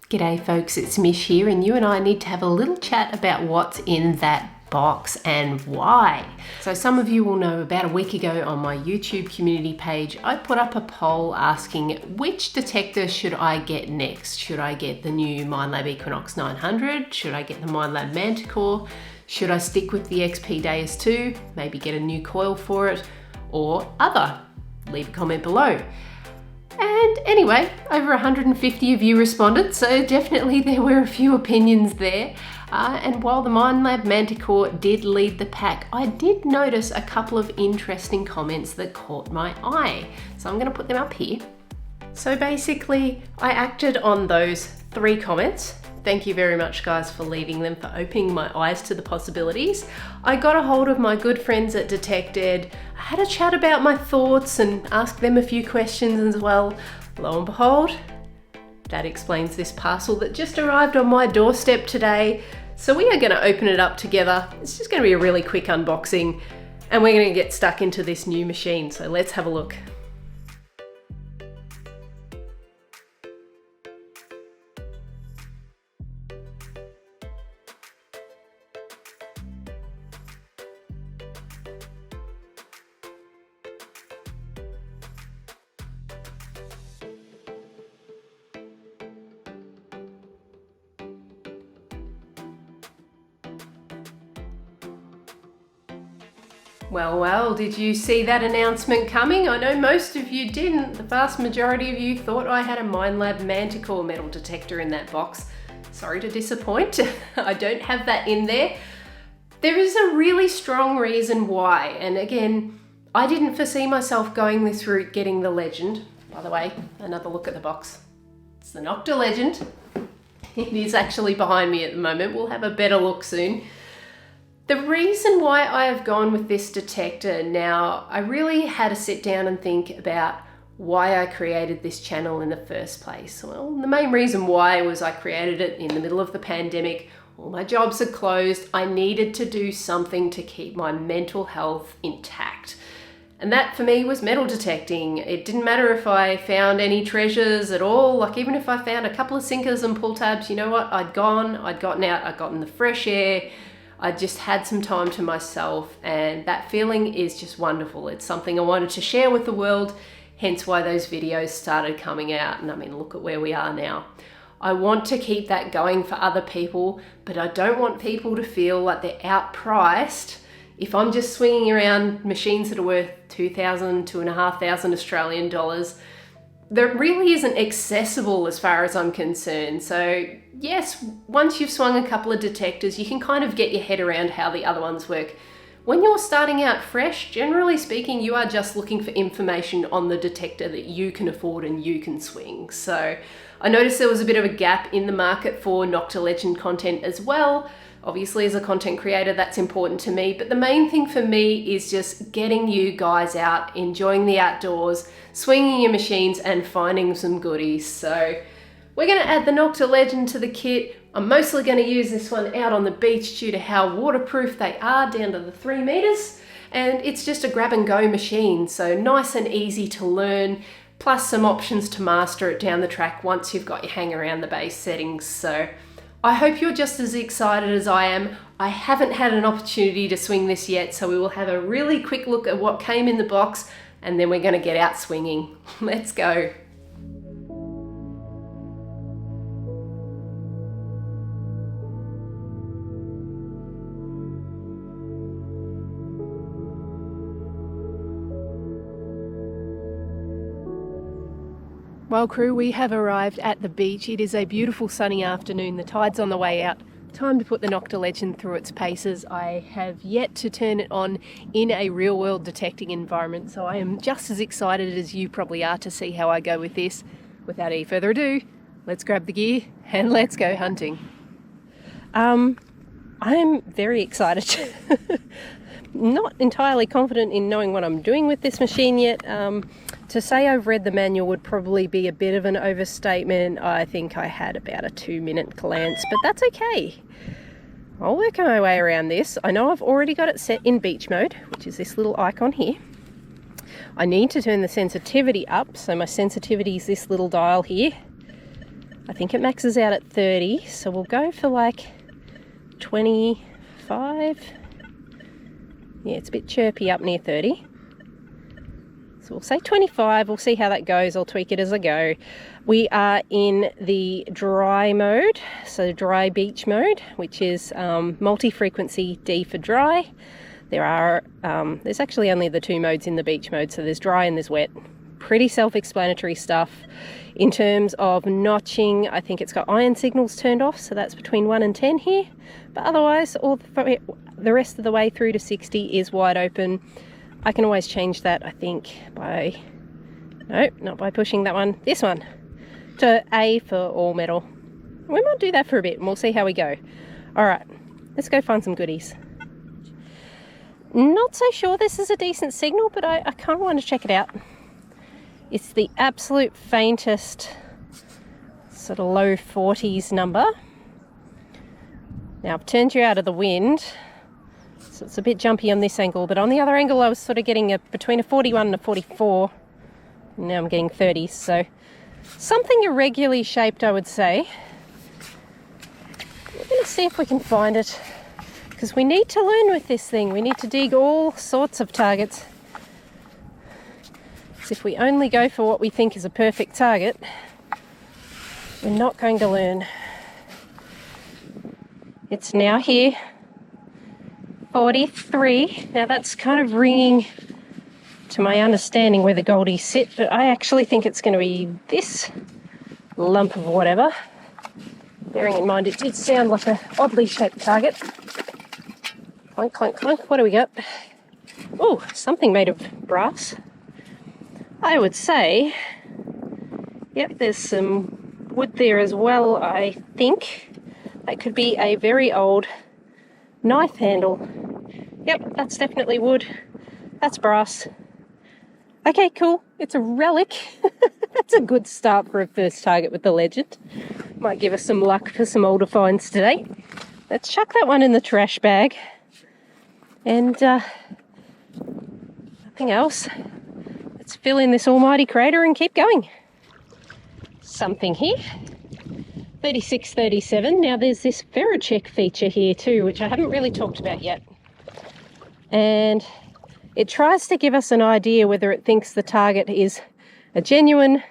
G'day folks, it's Mish here, and you and I need to have a little chat about what's in that box and why. So some of you will know about a week ago on my YouTube community page, I put up a poll asking which detector should I get next? Should I get the new Minelab Equinox 900? Should I get the Minelab Manticore? Should I stick with the XP Deus 2? Maybe get a new coil for it, or other? Leave a comment below. And anyway, over 150 of you responded, so definitely there were a few opinions there. And while the Minelab Manticore did lead the pack, I did notice a couple of interesting comments that caught my eye. So I'm going to put them up here. So basically, I acted on those 3 comments. Thank you very much, guys, for leaving them, for opening my eyes to the possibilities. I got a hold of my good friends at Detector. I had a chat about my thoughts and asked them a few questions as well. Lo and behold, that explains this parcel that just arrived on my doorstep today. So we are going to open it up together. It's just going to be a really quick unboxing, and we're going to get stuck into this new machine. So let's have a look. Well, did you see that announcement coming? I know most of you didn't. The vast majority of you thought I had a Minelab Manticore metal detector in that box. Sorry to disappoint, I don't have that in there. There is a really strong reason why, and again, I didn't foresee myself going this route getting the Legend. By the way, another look at the box. It's the Nokta Legend. It is actually behind me at the moment. We'll have a better look soon. The reason why I have gone with this detector now, I really had to sit down and think about why I created this channel in the first place. Well, the main reason why was I created it in the middle of the pandemic. All my jobs had closed. I needed to do something to keep my mental health intact. And that for me was metal detecting. It didn't matter if I found any treasures at all. Like even if I found a couple of sinkers and pull tabs, you know what? I'd gotten out, I'd gotten the fresh air. I just had some time to myself, and that feeling is just wonderful. It's something I wanted to share with the world, hence why those videos started coming out. And I mean, look at where we are now. I want to keep that going for other people, but I don't want people to feel like they're outpriced if I'm just swinging around machines that are worth 2,000, 2,500 Australian dollars. That really isn't accessible as far as I'm concerned. So yes, once you've swung a couple of detectors, you can kind of get your head around how the other ones work. When you're starting out fresh, generally speaking, you are just looking for information on the detector that you can afford and you can swing. So I noticed there was a bit of a gap in the market for Nokta Legend content as well. Obviously, as a content creator, that's important to me, but the main thing for me is just getting you guys out, enjoying the outdoors, swinging your machines and finding some goodies. So we're going to add the Nokta Legend to the kit. I'm mostly going to use this one out on the beach due to how waterproof they are, down to the 3 meters. And it's just a grab and go machine, so nice and easy to learn, plus some options to master it down the track once you've got your hang around the base settings. So I hope you're just as excited as I am. I haven't had an opportunity to swing this yet, so we will have a really quick look at what came in the box, and then we're going to get out swinging. Let's go. Well, crew, we have arrived at the beach. It is a beautiful sunny afternoon. The tide's on the way out. Time to put the Nokta Legend through its paces. I have yet to turn it on in a real-world detecting environment, so I am just as excited as you probably are to see how I go with this. Without any further ado, let's grab the gear and let's go hunting. I'm very excited. Not entirely confident in knowing what I'm doing with this machine yet. To say I've read the manual would probably be a bit of an overstatement. I think I had about a 2-minute glance, but that's okay. I'll work my way around this. I know I've already got it set in beach mode, which is this little icon here. I need to turn the sensitivity up, so my sensitivity is this little dial here. I think it maxes out at 30, so we'll go for like 25. Yeah, it's a bit chirpy up near 30. So we'll say 25, we'll see how that goes, I'll tweak it as I go. We are in the dry mode, so dry beach mode, which is multi-frequency D for dry. There's actually only the two modes in the beach mode, so there's dry and there's wet. Pretty self-explanatory stuff. In terms of notching, I think it's got iron signals turned off, so that's between 1 and 10 here. But otherwise, all the rest of the way through to 60 is wide open. I can always change that, I think, not by pushing that one, this one, to A for all metal. We might do that for a bit and we'll see how we go. All right, let's go find some goodies. Not so sure this is a decent signal, but I kind of want to check it out. It's the absolute faintest, sort of low 40s number. Now I've turned you out of the wind, so it's a bit jumpy on this angle, but on the other angle I was sort of getting between a 41 and a 44. Now I'm getting 30s, so something irregularly shaped, I would say. We're going to see if we can find it, because we need to learn with this thing. We need to dig all sorts of targets. So if we only go for what we think is a perfect target, we're not going to learn. It's now here. 43. Now that's kind of ringing to my understanding where the goldies sit, but I actually think it's going to be this lump of whatever. Bearing in mind it did sound like an oddly shaped target. Clunk, clunk, clunk. What do we got? Oh, something made of brass. I would say, yep, there's some wood there as well, I think. That could be a very old knife handle. Yep, that's definitely wood. That's brass. Okay, cool. It's a relic. That's a good start for a first target with the legend. Might give us some luck for some older finds today. Let's chuck that one in the trash bag. And nothing else. Let's fill in this almighty crater and keep going. Something here. 36, 37. Now there's this Vericheck feature here too, which I haven't really talked about yet. And it tries to give us an idea whether it thinks the target is a genuine,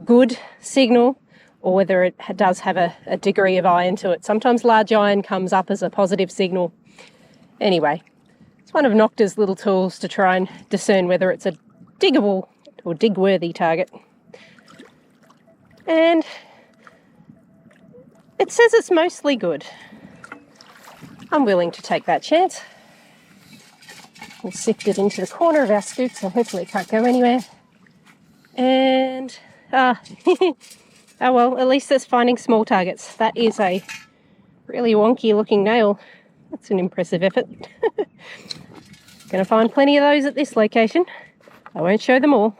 good signal, or whether it does have a degree of iron to it. Sometimes large iron comes up as a positive signal. Anyway, it's one of Nokta's little tools to try and discern whether it's a diggable or dig-worthy target. And it says it's mostly good. I'm willing to take that chance. We'll sift it into the corner of our scoop, so hopefully it can't go anywhere. And, oh well, at least it's finding small targets. That is a really wonky looking nail. That's an impressive effort. Gonna find plenty of those at this location. I won't show them all.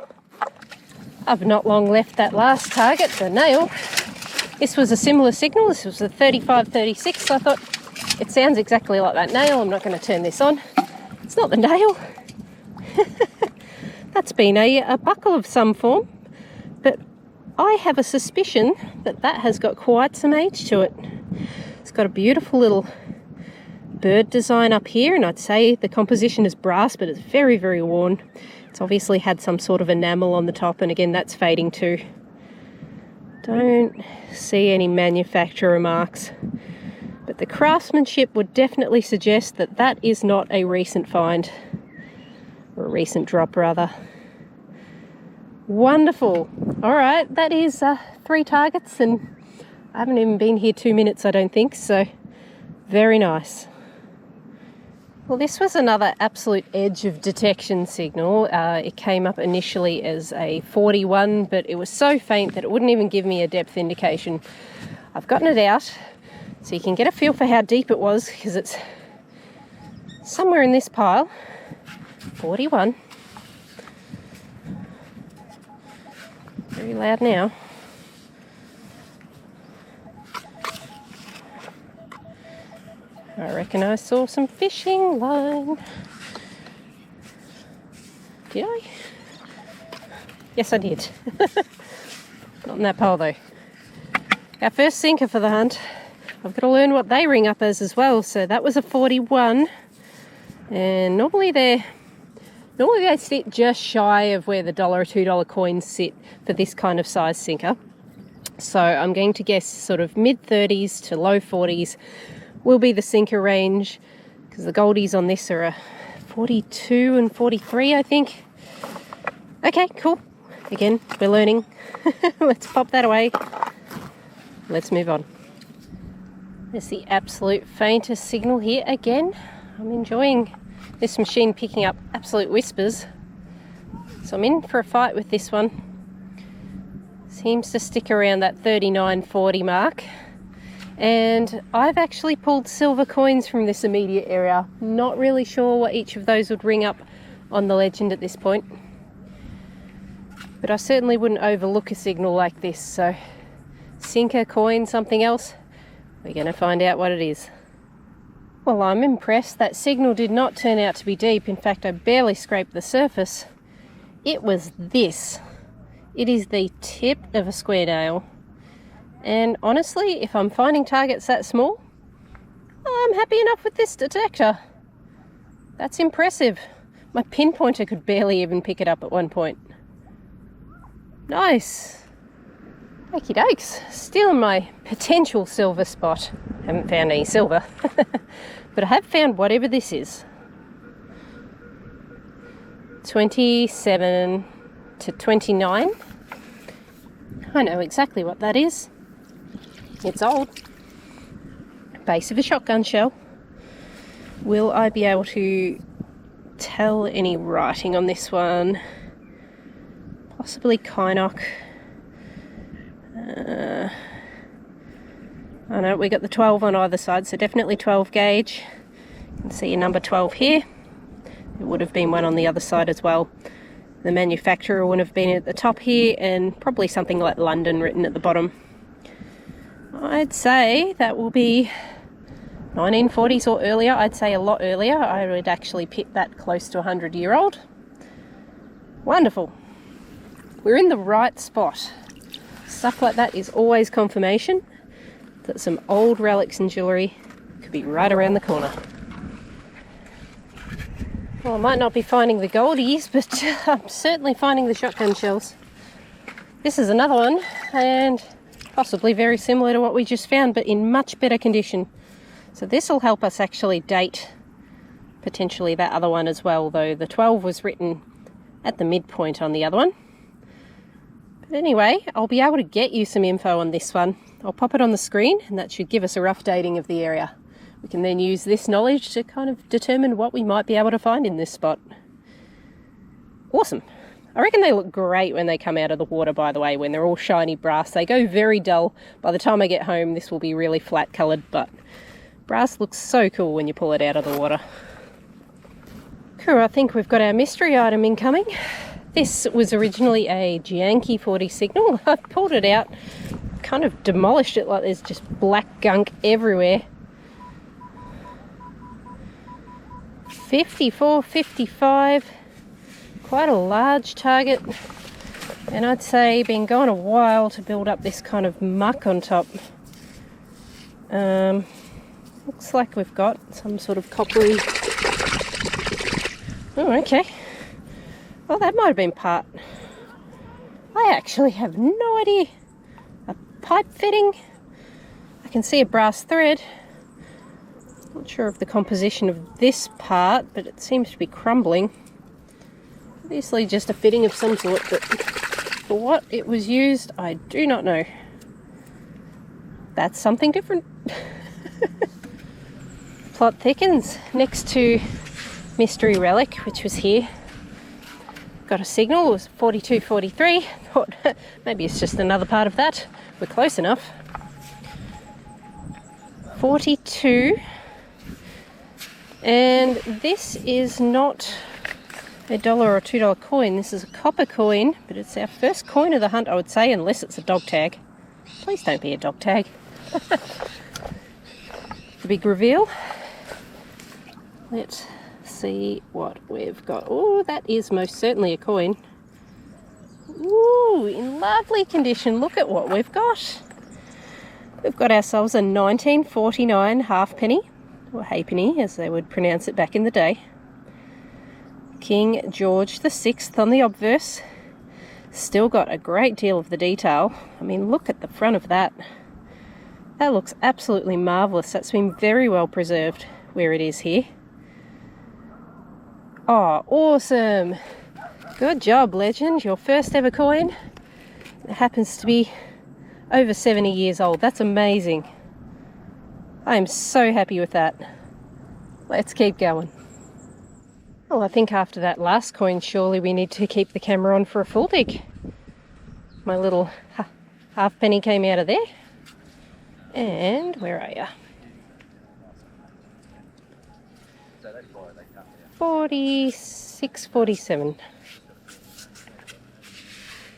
I've not long left that last target, the nail. This was a similar signal. This was a 35-36. So I thought, it sounds exactly like that nail. I'm not going to turn this on. It's not the nail. That's been a buckle of some form. But I have a suspicion that that has got quite some age to it. It's got a beautiful little bird design up here, and I'd say the composition is brass, but it's very, very worn. It's obviously had some sort of enamel on the top, and again, that's fading too. Don't see any manufacturer marks, but the craftsmanship would definitely suggest that that is not a recent find, or a recent drop rather. Wonderful. All right, that is 3 targets, and I haven't even been here 2 minutes, I don't think, so very nice. Well, this was another absolute edge of detection signal. It came up initially as a 41, but it was so faint that it wouldn't even give me a depth indication. I've gotten it out, so you can get a feel for how deep it was, because it's somewhere in this pile. 41. Very loud now. I reckon I saw some fishing line. Did I? Yes, I did. Not in that pole though. Our first sinker for the hunt. I've got to learn what they ring up as well. So that was a 41, and normally they sit just shy of where the $1 or $2 coins sit for this kind of size sinker. So I'm going to guess sort of mid-30s to low 40s will be the sinker range, because the goldies on this are a 42 and 43, I think. Okay, cool. Again, we're learning. Let's pop that away. Let's move on. There's the absolute faintest signal here again. I'm enjoying this machine picking up absolute whispers. So I'm in for a fight with this one. Seems to stick around that 39-40 mark. And I've actually pulled silver coins from this immediate area. Not really sure what each of those would ring up on the legend at this point. But I certainly wouldn't overlook a signal like this. So sinker, coin, something else. We're going to find out what it is. Well, I'm impressed. That signal did not turn out to be deep. In fact, I barely scraped the surface. It was this. It is the tip of a square nail. And honestly, if I'm finding targets that small, I'm happy enough with this detector. That's impressive. My pinpointer could barely even pick it up at one point. Nice. Okie dokes. Still in my potential silver spot. Haven't found any silver. But I have found whatever this is. 27 to 29. I know exactly what that is. It's old. Base of a shotgun shell. Will I be able to tell any writing on this one? Possibly Kynoch. I know we got the 12 on either side, so definitely 12 gauge. You can see your number 12 here. There would have been one on the other side as well. The manufacturer would have been at the top here, and probably something like London written at the bottom. I'd say that will be 1940s or earlier. I'd say a lot earlier. I would actually pit that close to 100-year-old. Wonderful. We're in the right spot. Stuff like that is always confirmation that some old relics and jewellery could be right around the corner. Well, I might not be finding the goldies, but I'm certainly finding the shotgun shells. This is another one, and possibly very similar to what we just found, but in much better condition. So this will help us actually date potentially that other one as well, though the 12 was written at the midpoint on the other one. But anyway, I'll be able to get you some info on this one. I'll pop it on the screen, and that should give us a rough dating of the area. We can then use this knowledge to kind of determine what we might be able to find in this spot. Awesome. I reckon they look great when they come out of the water, by the way, when they're all shiny brass. They go very dull. By the time I get home, this will be really flat coloured, but brass looks so cool when you pull it out of the water. Cool, I think we've got our mystery item incoming. This was originally a Yankee 40 signal. I've pulled it out, kind of demolished it like there's just black gunk everywhere. 54, 55, quite a large target, and I'd say been going a while to build up this kind of muck on top. Looks like we've got some sort of coppery. Oh, okay. Well, that might have been part. I actually have no idea. A pipe fitting. I can see a brass thread. Not sure of the composition of this part, but it seems to be crumbling. Obviously just a fitting of some sort, but for what it was used, I do not know. That's something different. Plot thickens next to Mystery Relic, which was here. Got a signal, it was 42-43. Thought maybe it's just another part of that. We're close enough. 42. And this is not a $1 or $2 coin. This is a copper coin, but it's our first coin of the hunt, I would say, unless it's a dog tag. Please don't be a dog tag. The big reveal. Let's see what we've got. Oh, that is most certainly a coin. Ooh, in lovely condition. Look at what we've got. We've got ourselves a 1949 halfpenny, or halfpenny as they would pronounce it back in the day. King George VI on the obverse. Still got a great deal of the detail. I mean, look at the front of that. That looks absolutely marvellous. That's been very well preserved where it is here. Oh, awesome. Good job, Legend. Your first ever coin. It happens to be over 70 years old. That's amazing. I am so happy with that. Let's keep going. Well, I think after that last coin, surely we need to keep the camera on for a full dig. My little halfpenny came out of there. And where are you? 46, 47.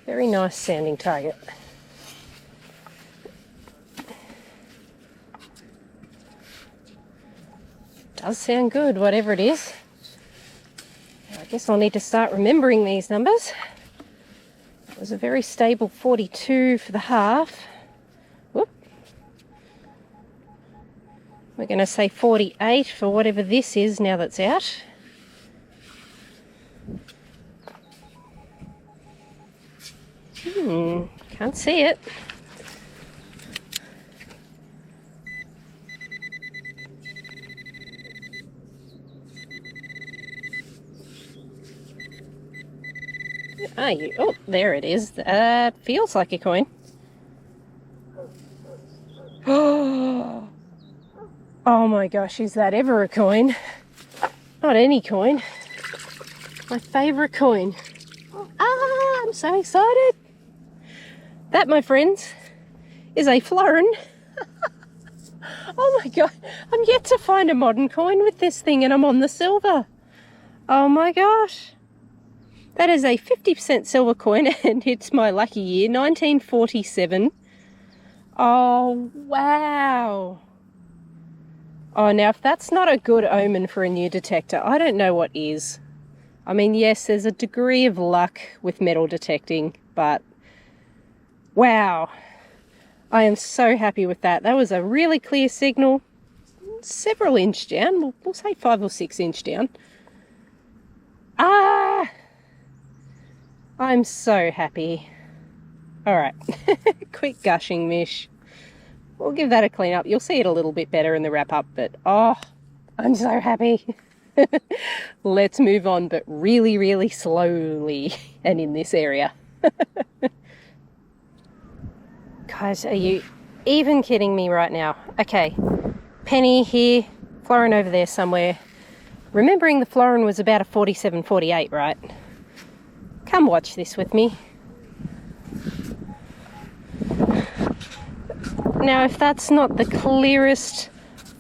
Very nice sounding target. Does sound good, whatever it is. I guess I'll need to start remembering these numbers. It was a very stable 42 for the half. Whoop. We're going to say 48 for whatever this is now that's out. Can't see it. Oh, there it is. That feels like a coin. Oh my gosh, is that ever a coin? Not any coin. My favourite coin. Ah, I'm so excited. That, my friends, is a florin. Oh my god, I'm yet to find a modern coin with this thing and I'm on the silver. Oh my gosh. That is a 50% silver coin and it's my lucky year, 1947. Oh, wow. Oh, now if that's not a good omen for a new detector, I don't know what is. I mean, yes, there's a degree of luck with metal detecting, but wow. I am so happy with that. That was a really clear signal. Several inch down. We'll say 5 or 6 inch down. Ah! I'm so happy. Alright. Quick gushing, Mish. We'll give that a clean up. You'll see it a little bit better in the wrap up, but oh, I'm so happy. Let's move on, but really, really slowly and in this area. Guys, are you even kidding me right now? Okay, penny here, florin over there somewhere. Remembering the florin was about a 47, 48, right? Come watch this with me. Now, if that's not the clearest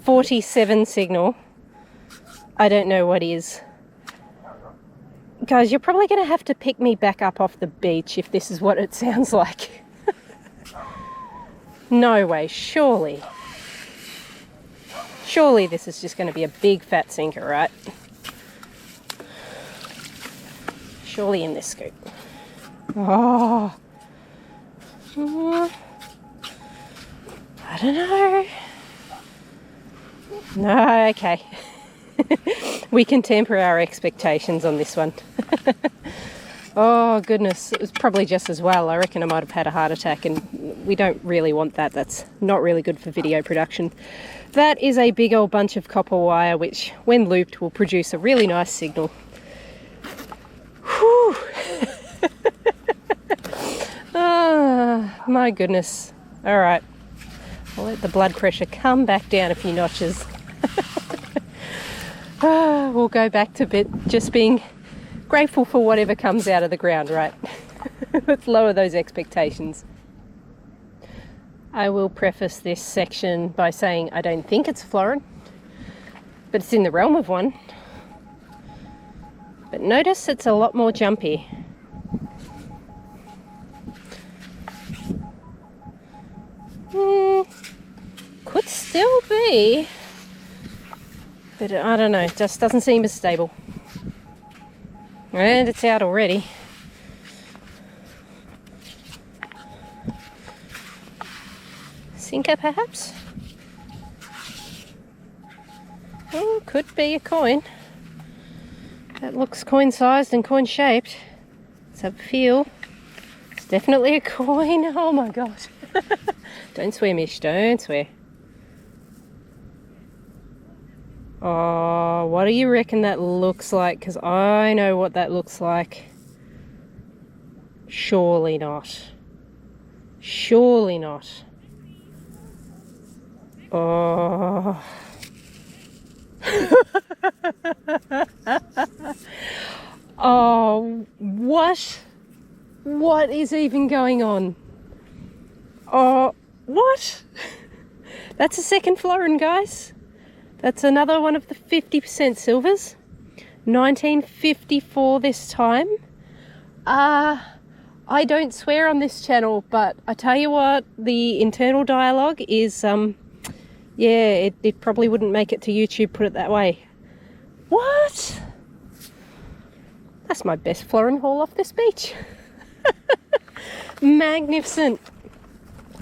47 signal, I don't know what is. Guys, you're probably going to have to pick me back up off the beach if this is what it sounds like. No way, surely. Surely this is just going to be a big fat sinker, right? Surely in this scoop. Oh. I don't know. No, okay. We can temper our expectations on this one. Oh goodness, it was probably just as well. I reckon I might have had a heart attack and we don't really want that. That's not really good for video production. That is a big old bunch of copper wire which, when looped, will produce a really nice signal. Whew. Ah, my goodness. Alright, I'll let the blood pressure come back down a few notches. We'll go back to just being grateful for whatever comes out of the ground, right? Let's lower those expectations. I will preface this section by saying I don't think it's a florin, but it's in the realm of one. But notice it's a lot more jumpy. Could still be, but I don't know, it just doesn't seem as stable. And it's out already. sinker perhaps? Oh, could be a coin. That looks coin-sized and coin-shaped. Let's have a feel. It's definitely a coin. Oh my god. Don't swear, Mish, don't swear. Oh, what do you reckon that looks like? Because I know what that looks like. Surely not. Surely not. Oh. Oh, what? What is even going on? Oh, what? That's a second florin, guys. That's another one of the 50% silvers. 1954 this time. I don't swear on this channel, but I tell you what, the internal dialogue is, yeah, it probably wouldn't make it to YouTube, put it that way. What? That's my best florin haul off this beach. Magnificent.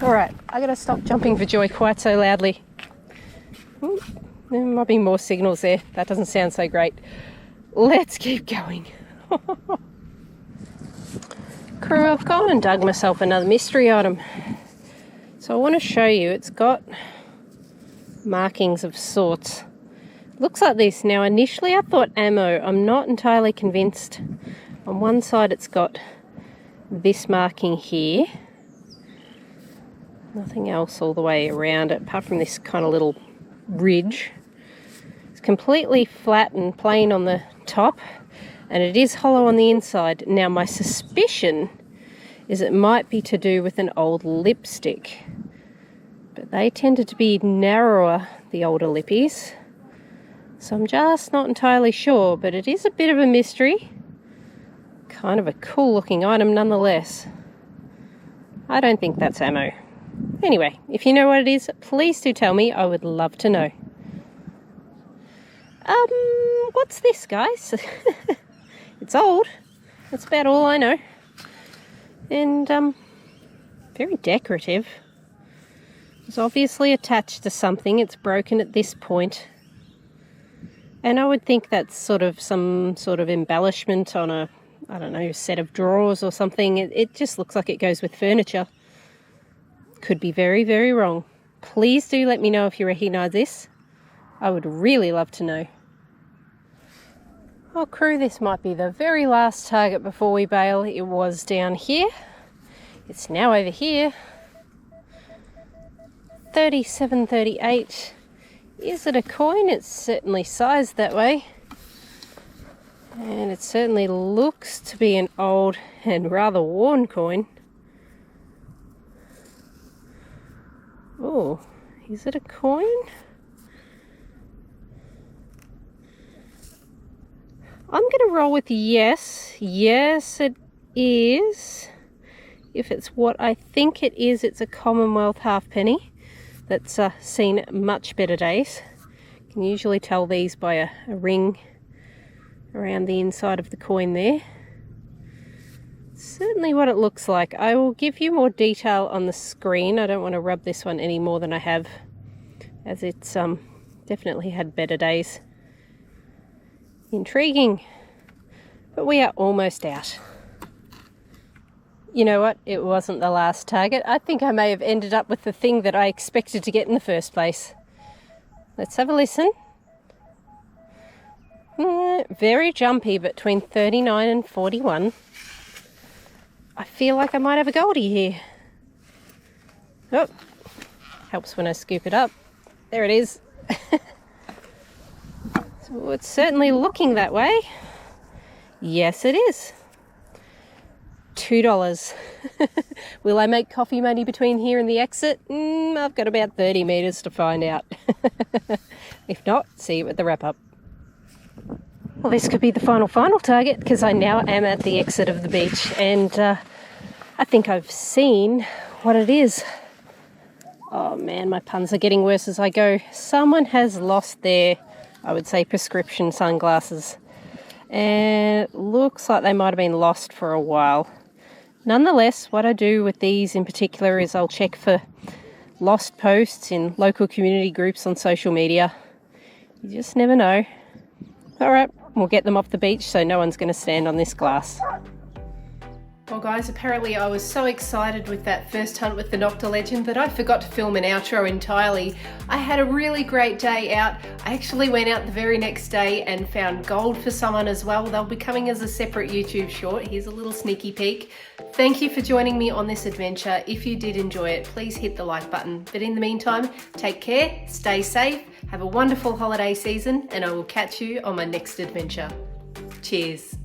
Alright, I gotta stop jumping for joy quite so loudly. Ooh, there might be more signals there. That doesn't sound so great. Let's keep going. Crew, I've gone and dug myself another mystery item. So I want to show you, it's got markings of sorts. Looks like this. Now initially I thought ammo. I'm not entirely convinced. On one side it's got this marking here. Nothing else all the way around it apart from this kind of little ridge. It's completely flat and plain on the top, and it is hollow on the inside. Now my suspicion is it might be to do with an old lipstick, but they tended to be narrower, the older lippies, so I'm just not entirely sure, but it is a bit of a mystery. Kind of a cool looking item nonetheless. I don't think that's ammo. Anyway, if you know what it is, please do tell me. I would love to know. What's this, guys? It's old. That's about all I know. And, very decorative. It's obviously attached to something. It's broken at this point. And I would think that's sort of some sort of embellishment on a, I don't know, set of drawers or something. It just looks like it goes with furniture. Could be very, very wrong. Please do let me know if you recognise this. I would really love to know. Oh, crew, this might be the very last target before we bail. It was down here. It's now over here. 37.38. Is it a coin? It's certainly sized that way. And it certainly looks to be an old and rather worn coin. Oh, is it a coin? I'm going to roll with yes. Yes, it is. If it's what I think it is, it's a Commonwealth halfpenny that's seen much better days. You can usually tell these by a ring around the inside of the coin there. Certainly what it looks like. I will give you more detail on the screen. I don't want to rub this one any more than I have, as it's definitely had better days. Intriguing. But we are almost out. You know what? It wasn't the last target. I think I may have ended up with the thing that I expected to get in the first place. Let's have a listen. Very jumpy, between 39 and 41. I feel like I might have a goldie here. Oh, helps when I scoop it up. There it is. So it's certainly looking that way. Yes, it is. $2. Will I make coffee money between here and the exit? I've got about 30 metres to find out. If not, see you at the wrap-up. Well, this could be the final target, because I now am at the exit of the beach, and I think I've seen what it is. Oh man, my puns are getting worse as I go. Someone has lost their, I would say, prescription sunglasses, and it looks like they might have been lost for a while. Nonetheless, what I do with these in particular is I'll check for lost posts in local community groups on social media. You just never know. All right, we'll get them off the beach so no one's going to stand on this glass. Well guys, apparently I was so excited with that first hunt with the Nokta Legend that I forgot to film an outro entirely. I had a really great day out. I actually went out the very next day and found gold for someone as well. They'll be coming as a separate YouTube short. Here's a little sneaky peek. Thank you for joining me on this adventure. If you did enjoy it, please hit the like button. But in the meantime, take care, stay safe, have a wonderful holiday season, and I will catch you on my next adventure. Cheers.